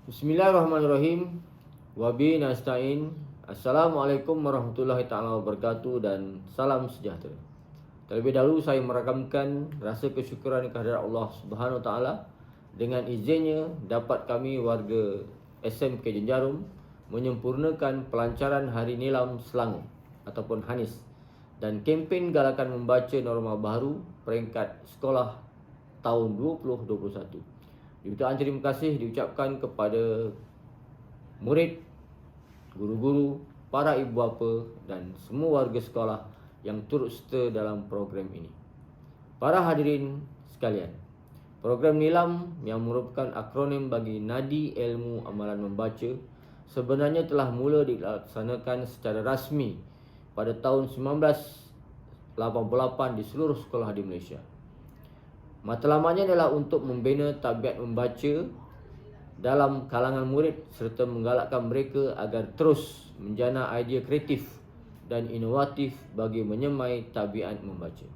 Bismillahirrahmanirrahim. Wabi nasta'in. Assalamualaikum warahmatullahi taala wabarakatuh dan salam sejahtera. Terlebih dahulu saya merakamkan rasa kesyukuran kehadirat Allah Subhanahu Wa Taala dengan izinnya dapat kami warga SMK Jenjarum menyempurnakan pelancaran Hari Nilam Selangor ataupun HANIS dan kempen galakan membaca norma baru peringkat sekolah tahun 2021. Jutaan terima kasih diucapkan kepada murid, guru-guru, para ibu bapa dan semua warga sekolah yang turut serta dalam program ini. Para hadirin sekalian, program Nilam yang merupakan akronim bagi Nadi Ilmu Amalan Membaca sebenarnya telah mula dilaksanakan secara rasmi pada tahun 1988 di seluruh sekolah di Malaysia. Matlamatnya adalah untuk membina tabiat membaca dalam kalangan murid serta menggalakkan mereka agar terus menjana idea kreatif dan inovatif bagi menyemai tabiat membaca.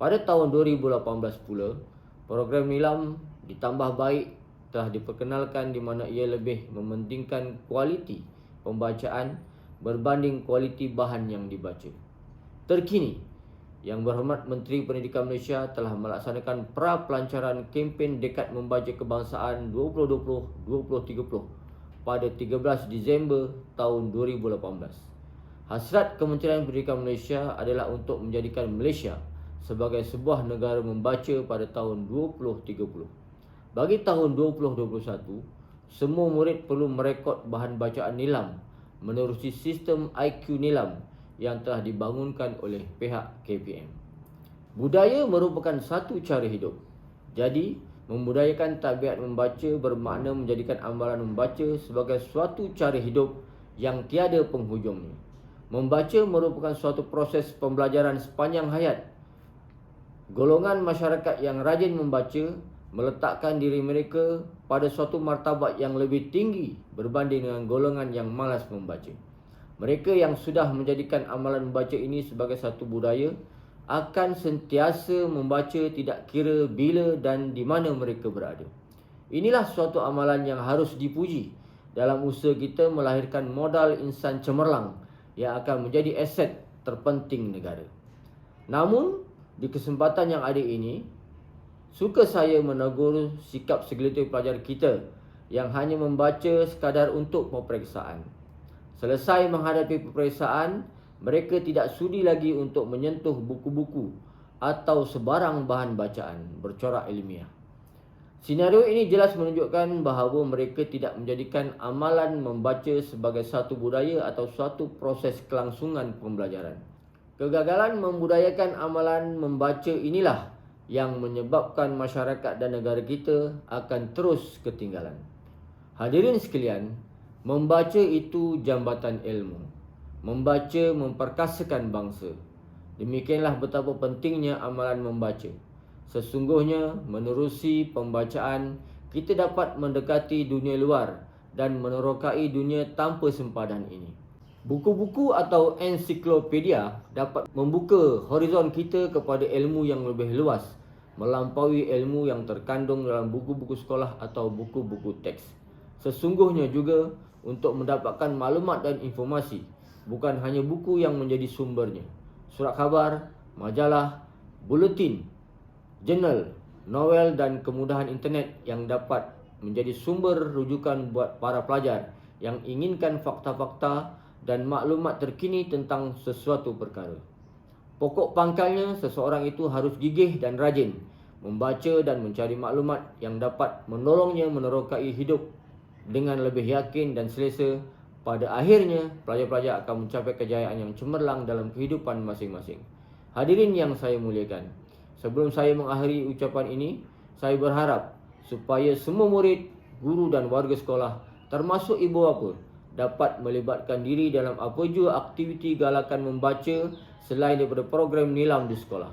Pada tahun 2018 pula, program Nilam ditambah baik telah diperkenalkan di mana ia lebih mementingkan kualiti pembacaan berbanding kualiti bahan yang dibaca. Terkini, Yang Berhormat Menteri Pendidikan Malaysia telah melaksanakan pra-pelancaran kempen Dekad Membaca Kebangsaan 2020-2030 pada 13 Disember tahun 2018. Hasrat Kementerian Pendidikan Malaysia adalah untuk menjadikan Malaysia sebagai sebuah negara membaca pada tahun 2030. Bagi tahun 2021, semua murid perlu merekod bahan bacaan Nilam menerusi sistem IQ Nilam yang telah dibangunkan oleh pihak KPM. Budaya merupakan satu cara hidup. Jadi, membudayakan tabiat membaca bermakna menjadikan amalan membaca sebagai suatu cara hidup yang tiada penghujungnya. Membaca merupakan suatu proses pembelajaran sepanjang hayat. Golongan masyarakat yang rajin membaca meletakkan diri mereka pada suatu martabat yang lebih tinggi berbanding dengan golongan yang malas membaca. Mereka yang sudah menjadikan amalan membaca ini sebagai satu budaya akan sentiasa membaca tidak kira bila dan di mana mereka berada. Inilah suatu amalan yang harus dipuji dalam usaha kita melahirkan modal insan cemerlang yang akan menjadi aset terpenting negara. Namun, di kesempatan yang ada ini, suka saya menegur sikap segelintir pelajar kita yang hanya membaca sekadar untuk peperiksaan. Selesai menghadapi peperiksaan, mereka tidak sudi lagi untuk menyentuh buku-buku atau sebarang bahan bacaan bercorak ilmiah. Senario ini jelas menunjukkan bahawa mereka tidak menjadikan amalan membaca sebagai satu budaya atau suatu proses kelangsungan pembelajaran. Kegagalan membudayakan amalan membaca inilah yang menyebabkan masyarakat dan negara kita akan terus ketinggalan. Hadirin sekalian, membaca itu jambatan ilmu. Membaca memperkasakan bangsa. Demikianlah betapa pentingnya amalan membaca. Sesungguhnya menerusi pembacaan, kita dapat mendekati dunia luar dan menerokai dunia tanpa sempadan ini. Buku-buku atau ensiklopedia dapat membuka horizon kita kepada ilmu yang lebih luas, melampaui ilmu yang terkandung dalam buku-buku sekolah atau buku-buku teks. Sesungguhnya juga untuk mendapatkan maklumat dan informasi, bukan hanya buku yang menjadi sumbernya. Surat khabar, majalah, buletin, jurnal, novel dan kemudahan internet yang dapat menjadi sumber rujukan buat para pelajar yang inginkan fakta-fakta dan maklumat terkini tentang sesuatu perkara. Pokok pangkalnya, seseorang itu harus gigih dan rajin membaca dan mencari maklumat yang dapat menolongnya menerokai hidup dengan lebih yakin dan selesa. Pada akhirnya, pelajar-pelajar akan mencapai kejayaan yang cemerlang dalam kehidupan masing-masing. Hadirin yang saya muliakan, sebelum saya mengakhiri ucapan ini, saya berharap supaya semua murid, guru dan warga sekolah, termasuk ibu bapa, dapat melibatkan diri dalam apa jua aktiviti galakan membaca selain daripada program Nilam di sekolah.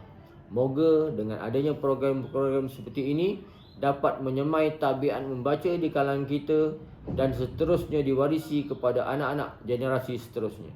Moga dengan adanya program-program seperti ini dapat menyemai tabiat membaca di kalangan kita dan seterusnya diwarisi kepada anak-anak generasi seterusnya.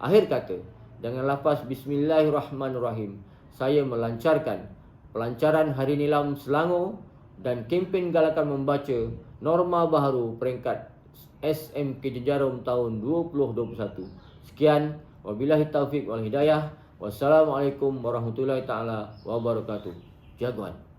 Akhir kata, dengan lafaz Bismillahirrahmanirrahim, saya melancarkan pelancaran Hari Nilam Selangor dan kempen galakan membaca norma baharu peringkat SMK Jejarum tahun 2021. Sekian, wabillahi taufik wal hidayah. Wassalamualaikum warahmatullahi taala wabarakatuh. Jagoan.